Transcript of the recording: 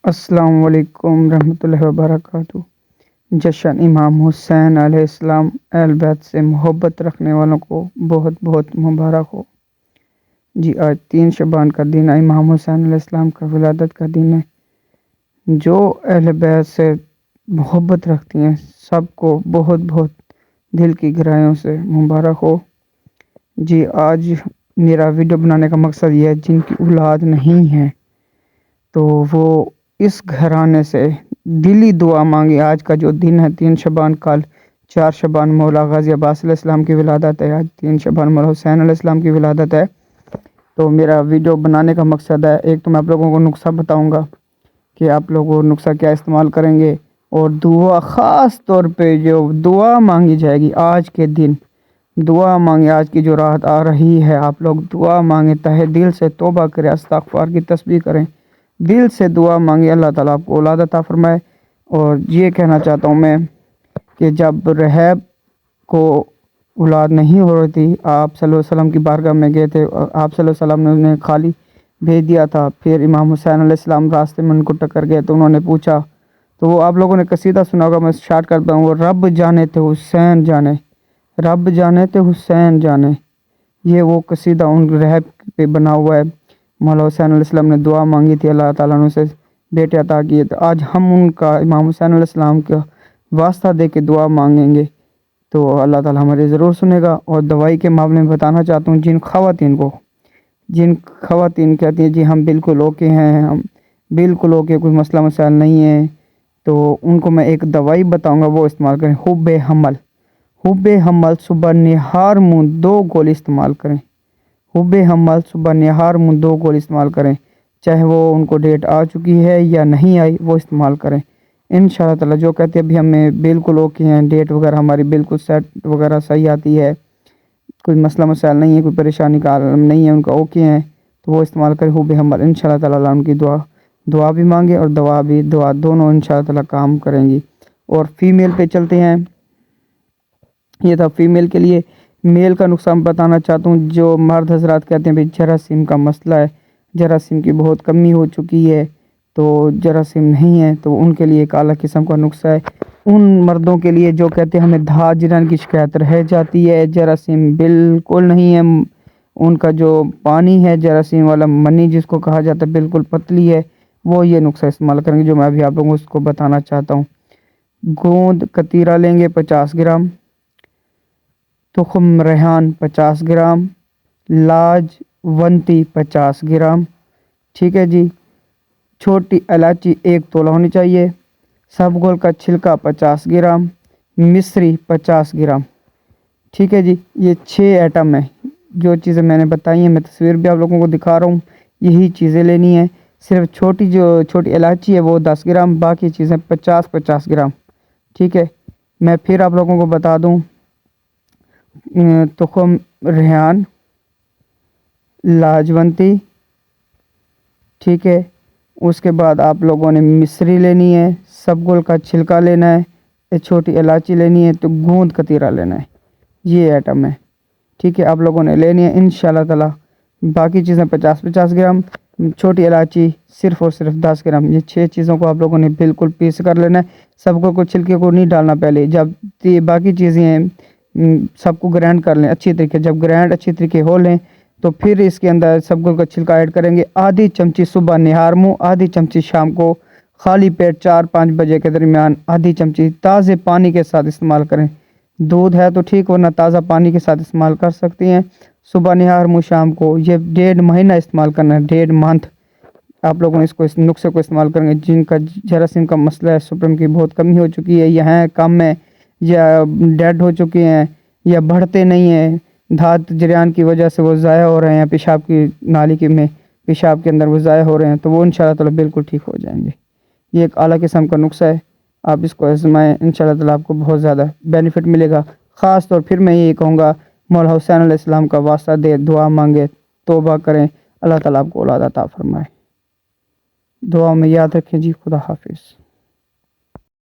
السلام علیکم رحمۃ اللہ وبرکاتہ۔ جشن امام حسین علیہ السلام اہل بیت سے محبت رکھنے والوں کو بہت بہت مبارک ہو۔ جی آج 3 شعبان کا دن ہے، امام حسین علیہ السلام کا ولادت کا دن ہے۔ جو اہل بیت سے محبت رکھتی ہیں سب کو بہت بہت دل کی گہرائیوں سے مبارک ہو۔ جی آج میرا ویڈیو بنانے کا مقصد یہ ہے جن کی اولاد نہیں ہے تو وہ اس گھرانے سے دلی دعا مانگے۔ آج کا جو دن ہے 3 شعبان، کل 4 شعبان مولا غازی عباس علیہ السلام کی ولادت ہے، آج 3 شعبان مولا حسین علیہ السلام کی ولادت ہے۔ تو میرا ویڈیو بنانے کا مقصد ہے، ایک تو میں آپ لوگوں کو نسخہ بتاؤں گا کہ آپ لوگ وہ نسخہ کیا استعمال کریں گے، اور دعا خاص طور پہ جو دعا مانگی جائے گی آج کے دن، دعا مانگے۔ آج کی جو رات آ رہی ہے آپ لوگ دعا مانگے، تہہ دل سے توبہ کریں، استغفار کی تسبیح کریں، دل سے دعا مانگے، اللہ تعالیٰ آپ کو اولاد عطا فرمائے۔ اور یہ کہنا چاہتا ہوں میں کہ جب رحب کو اولاد نہیں ہو رہی تھی، آپ صلی اللہ علیہ وسلم کی بارگاہ میں گئے تھے، آپ صلی اللہ علیہ وسلم نے انہیں خالی بھیج دیا تھا۔ پھر امام حسین علیہ السلام راستے میں ان کو ٹکر گئے تو انہوں نے پوچھا، تو وہ آپ لوگوں نے قصیدہ سنا ہوگا، میں شارٹ کرتا ہوں، وہ رب جانے تھے حسین جانے، رب جانے تھے حسین جانے۔ یہ وہ قصیدہ ان رحب پہ بنا ہوا ہے۔ مولا حسین علیہ السلام نے دعا مانگی تھی، اللہ تعالیٰ نے اسے بیٹے عطا کیے، تو آج ہم ان کا امام حسین علیہ السلام کا واسطہ دے کے دعا مانگیں گے تو اللہ تعالیٰ ہمارے ضرور سنے گا۔ اور دوائی کے معاملے میں بتانا چاہتا ہوں، جن خواتین کہتی ہیں جی ہم بالکل اوکے ہیں، ہم بالکل اوکے، کوئی مسئلہ مسائل نہیں ہے، تو ان کو میں ایک دوائی بتاؤں گا، وہ استعمال کریں، حب حمل صبح نہار منہ 2 گولی استعمال کریں، حب حمل صبح نہار منہ 2 گولی استعمال کریں، چاہے وہ ان کو ڈیٹ آ چکی ہے یا نہیں آئی، وہ استعمال کریں انشاءاللہ تعالیٰ۔ جو کہتے ہیں ابھی ہمیں بالکل اوکے ہیں، ڈیٹ وغیرہ ہماری بالکل سیٹ وغیرہ صحیح آتی ہے، کوئی مسئلہ مسائل نہیں ہے، کوئی پریشانی کا عالم نہیں ہے، ان کا اوکے ہیں، تو وہ استعمال کریں حب حمل، انشاءاللہ تعالیٰ ان کی دعا بھی مانگے اور دعا دونوں انشاءاللہ تعالیٰ کام کریں گی۔ اور فیمیل پہ چلتے ہیں، یہ تھا فیمیل کے لیے۔ میل کا نقصان بتانا چاہتا ہوں، جو مرد حضرات کہتے ہیں بھائی جراثیم کا مسئلہ ہے، جراثیم کی بہت کمی ہو چکی ہے تو جراثیم نہیں ہے، تو ان کے لیے ایک اعلیٰ قسم کا نسخہ ہے۔ ان مردوں کے لیے جو کہتے ہیں ہمیں دھاج جران کی شکایت رہ جاتی ہے، جراثیم بالکل نہیں ہے، ان کا جو پانی ہے جراثیم والا منی جس کو کہا جاتا ہے بالکل پتلی ہے، وہ یہ نسخہ استعمال کریں گے جو میں ابھی آپ لوگوں کو اس کو بتانا چاہتا ہوں۔ گوند کتیرا لیں گے 50 گرام، تخم ریحان 50 گرام، لاج ونتی 50 گرام، ٹھیک ہے جی۔ چھوٹی الائچی 1 تولہ ہونی چاہیے، سب گول کا چھلکا 50 گرام، مصری 50 گرام، ٹھیک ہے جی۔ یہ 6 ایٹم ہیں، جو چیزیں میں نے بتائی ہیں، میں تصویر بھی آپ لوگوں کو دکھا رہا ہوں، یہی چیزیں لینی ہیں۔ صرف چھوٹی الائچی ہے وہ 10 گرام، باقی چیزیں 50 گرام، ٹھیک ہے۔ میں پھر آپ لوگوں کو بتا دوں، تخم ریحان، لاجونتی، ٹھیک ہے۔ اس کے بعد آپ لوگوں نے مصری لینی ہے، سب گل کا چھلکا لینا ہے، چھوٹی الائچی لینی ہے، تو گوند کتیرا لینا ہے، یہ ایٹم ہے، ٹھیک ہے، آپ لوگوں نے لینی ہے انشاءاللہ تعالیٰ۔ باقی چیزیں 50 گرام، چھوٹی الائچی صرف اور صرف 10 گرام، یہ 6 چیزوں کو آپ لوگوں نے بالکل پیس کر لینا ہے۔ سب کو چھلکے کو نہیں ڈالنا پہلے، جب باقی چیزیں ہیں سب کو گرینڈ کر لیں اچھی طریقے، جب گرینڈ اچھی طریقے ہو لیں تو پھر اس کے اندر سب گل کا چھلکا ایڈ کریں گے۔ آدھی چمچی صبح نہار منہ، آدھی چمچی شام کو خالی پیٹ 4-5 بجے کے درمیان آدھی چمچی تازے پانی کے ساتھ استعمال کریں۔ دودھ ہے تو ٹھیک، ورنہ تازہ پانی کے ساتھ استعمال کر سکتی ہیں۔ صبح نہار منہ شام کو، یہ 1.5 مہینہ استعمال کرنا ہے، 1.5 منتھ آپ لوگوں اس نسخے کو استعمال کریں گے۔ جن کا جراثیم کا مسئلہ ہے، سپرم کی بہت کمی ہو چکی ہے، یا ہیں کم ہے، یا ڈیڈ ہو چکے ہیں، یا بڑھتے نہیں ہیں، دھات جریان کی وجہ سے وہ ضائع ہو رہے ہیں، پیشاب کی نالی میں پیشاب کے اندر وہ ضائع ہو رہے ہیں، تو وہ انشاءاللہ تعالیٰ بالکل ٹھیک ہو جائیں گے۔ یہ ایک اعلیٰ قسم کا نسخہ ہے، آپ اس کو آزمائیں، انشاءاللہ تعالیٰ آپ کو بہت زیادہ بینیفٹ ملے گا۔ خاص طور پھر میں یہ کہوں گا، مولا حسین علیہ السلام کا واسطہ دے، دعا مانگے، توبہ کریں، اللہ تعالیٰ آپ کو اولاد عطا فرمائے۔ دعا میں یاد رکھیں جی، خدا حافظ۔